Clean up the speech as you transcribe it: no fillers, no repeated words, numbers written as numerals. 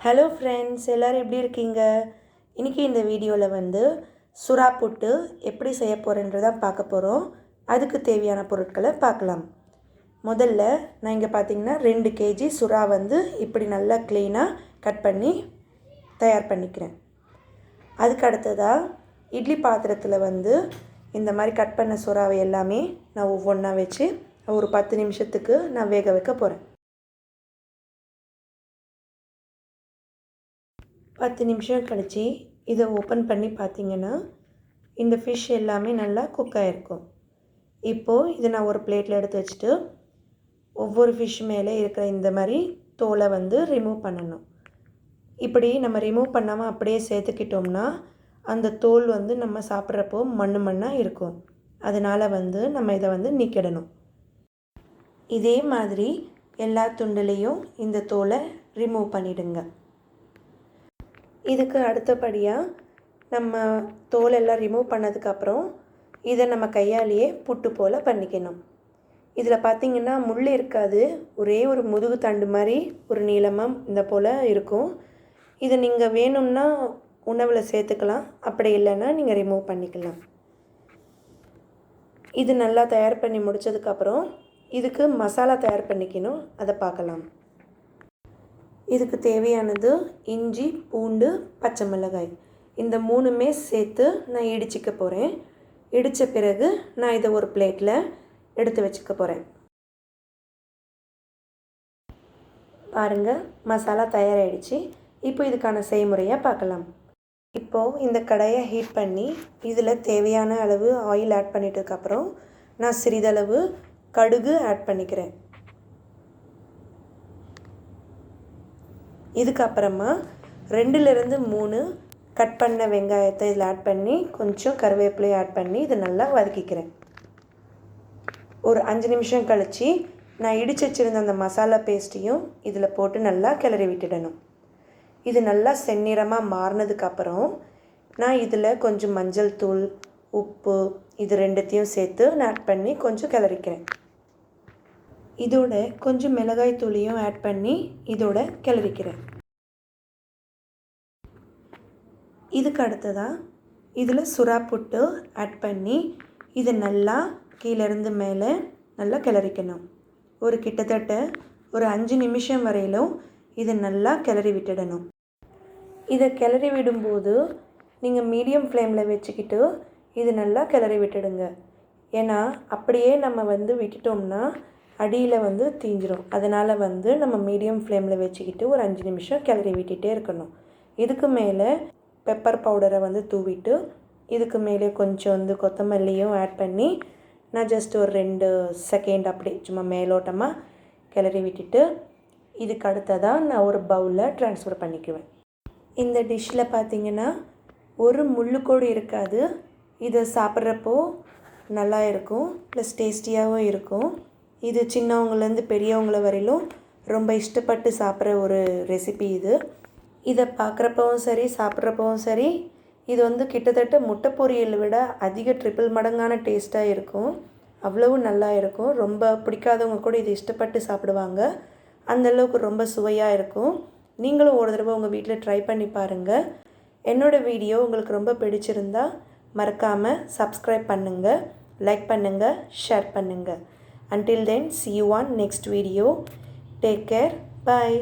Hello friends, எல்லோரும் எப்படி இருக்கீங்க? இன்றைக்கி இந்த வீடியோவில் வந்து சுறா புட்டு எப்படி செய்ய போகிறேன்றதான் பார்க்க போகிறோம். அதுக்கு தேவையான பொருட்களை பார்க்கலாம். முதல்ல நான் இங்கே பார்த்தீங்கன்னா 2 kg சுறா வந்து இப்படி நல்லா க்ளீனாக கட் பண்ணி தயார் பண்ணிக்கிறேன். அதுக்கு அடுத்ததாக இட்லி பாத்திரத்தில் வந்து இந்த மாதிரி கட் பண்ண சுறாவை எல்லாமே நான் ஒவ்வொன்றா வச்சு ஒரு 10 நிமிஷத்துக்கு நான் வேக வைக்க போகிறேன். 10 நிமிஷம் கழித்து இதை ஓப்பன் பண்ணி பார்த்திங்கன்னா இந்த ஃபிஷ் எல்லாமே நல்லா குக் ஆகிருக்கும். இப்போது இதை நான் ஒரு பிளேட்டில் எடுத்து வச்சுட்டு ஒவ்வொரு ஃபிஷ் மேலே இருக்கிற இந்த மாதிரி தோலை வந்து ரிமூவ் பண்ணணும். இப்படி நம்ம ரிமூவ் பண்ணாமல் அப்படியே சேர்த்துக்கிட்டோம்னா அந்த தோல் வந்து நம்ம சாப்பிட்றப்போ மண்ணாக இருக்கும். அதனால் வந்து நம்ம இதை வந்து நீக்கிடணும். இதே மாதிரி எல்லா துண்டுலேயும் இந்த தோலை ரிமூவ் பண்ணிவிடுங்க. இதுக்கு அடுத்தபடியாக நம்ம தோலெல்லாம் ரிமூவ் பண்ணதுக்கப்புறம் இதை நம்ம கையாலேயே புட்டு போல் பண்ணிக்கணும். இதில் பார்த்திங்கன்னா முள் இருக்காது, ஒரே ஒரு முதுகு தண்டு மாதிரி ஒரு நீளமாக இந்த போல் இருக்கும். இதை நீங்கள் வேணும்னா உணவில் சேர்த்துக்கலாம், அப்படி இல்லைன்னா நீங்கள் ரிமூவ் பண்ணிக்கலாம். இது நல்லா தயார் பண்ணி முடித்ததுக்கப்புறம் இதுக்கு மசாலா தயார் பண்ணிக்கணும், அதை பார்க்கலாம். இதுக்கு தேவையானது இஞ்சி, பூண்டு, பச்சை மிளகாய், இந்த 3மே சேர்த்து நான் இடிச்சிக்க போகிறேன். இடித்த பிறகு நான் இதை ஒரு பிளேட்டில் எடுத்து வச்சுக்க போகிறேன். பாருங்கள், மசாலா தயாராகிடுச்சு. இப்போ இதுக்கான செய்முறையாக பார்க்கலாம். இப்போது இந்த கடாயை ஹீட் பண்ணி இதில் தேவையான அளவு ஆயில் ஆட் பண்ணிட்டதுக்கப்புறம் நான் சிறிதளவு கடுகு ஆட் பண்ணிக்கிறேன். இதுக்கப்புறமா 2லேருந்து 3 கட் பண்ண வெங்காயத்தை இதில் ஆட் பண்ணி கொஞ்சம் கருவேப்பிலையை ஆட் பண்ணி இதை நல்லா வதக்கிக்கிறேன். ஒரு 5 நிமிஷம் கழித்து நான் இடித்து வச்சுருந்த அந்த மசாலா பேஸ்ட்டையும் இதில் போட்டு நல்லா கிளறி விட்டுடணும். இது நல்லா செந்நிறமாக மாறினதுக்கப்புறம் நான் இதில் கொஞ்சம் மஞ்சள் தூள், உப்பு இது 2த்தையும் சேர்த்து நான் ஆட் பண்ணி கொஞ்சம் கிளறிக்கிறேன். இதோட கொஞ்சம் மிளகாய் தூளையும் ஆட் பண்ணி இதோட கிளறிக்கிறேன். இதுக்கு அடுத்ததாக இதில் சுறா புட்டு ஆட் பண்ணி இதை நல்லா கீழேருந்து மேலே நல்லா கிளறிக்கணும். கிட்டத்தட்ட ஒரு 5 நிமிஷம் வரையிலும் இதை நல்லா கிளறி விட்டுடணும். இதை கிளறி விடும்போது நீங்கள் மீடியம் ஃப்ளேமில் வச்சுக்கிட்டு இது நல்லா கிளறி விட்டுடுங்க. ஏன்னா அப்படியே நம்ம வந்து விட்டுட்டோம்னா அடியில் வந்து தீஞ்சிரும். அதனால் வந்து நம்ம மீடியம் ஃப்ளேமில் வச்சுக்கிட்டு ஒரு 5 நிமிஷம் கிளறி விட்டுகிட்டே இருக்கணும். இதுக்கு மேலே பெப்பர் பவுடரை வந்து தூவிட்டு இதுக்கு மேலே கொஞ்சம் வந்து கொத்தமல்லியும் ஆட் பண்ணி நான் ஜஸ்ட் ஒரு 2 செகண்ட் அப்படி சும்மா மேலோட்டமாக கிளறி விட்டுட்டு இதுக்கு அடுத்ததாக நான் ஒரு பவுலில் ட்ரான்ஸ்ஃபர் பண்ணிக்குவேன். இந்த டிஷ்ஷில் பார்த்திங்கன்னா ஒரு முள்ளுக்கோடு இருக்காது. இதை சாப்பிட்றப்போ நல்லா இருக்கும், ப்ளஸ் டேஸ்டியாகவும் இருக்கும். இது சின்னவங்கலேருந்து பெரியவங்கள வரையிலும் ரொம்ப இஷ்டப்பட்டு சாப்பிட்ற ஒரு ரெசிபி இது. இதை பார்க்குறப்பவும் சரி, சாப்பிட்றப்பவும் சரி, இது வந்து கிட்டத்தட்ட முட்டை பொரியலை விட அதிக ட்ரிபிள் மடங்கான டேஸ்ட்டாக இருக்கும். அவ்வளவு நல்லா இருக்கும். ரொம்ப பிடிக்காதவங்க கூட இதை இஷ்டப்பட்டு சாப்பிடுவாங்க. அந்தளவுக்கு ரொம்ப சுவையாக இருக்கும். நீங்களும் ஒரு தடவை உங்கள் வீட்டில் ட்ரை பண்ணி பாருங்கள். என்னோடய வீடியோ உங்களுக்கு ரொம்ப பிடிச்சிருந்தா மறக்காமல் சப்ஸ்கிரைப் பண்ணுங்கள், லைக் பண்ணுங்கள், ஷேர் பண்ணுங்கள். Until then, see you on next video. Take care. Bye.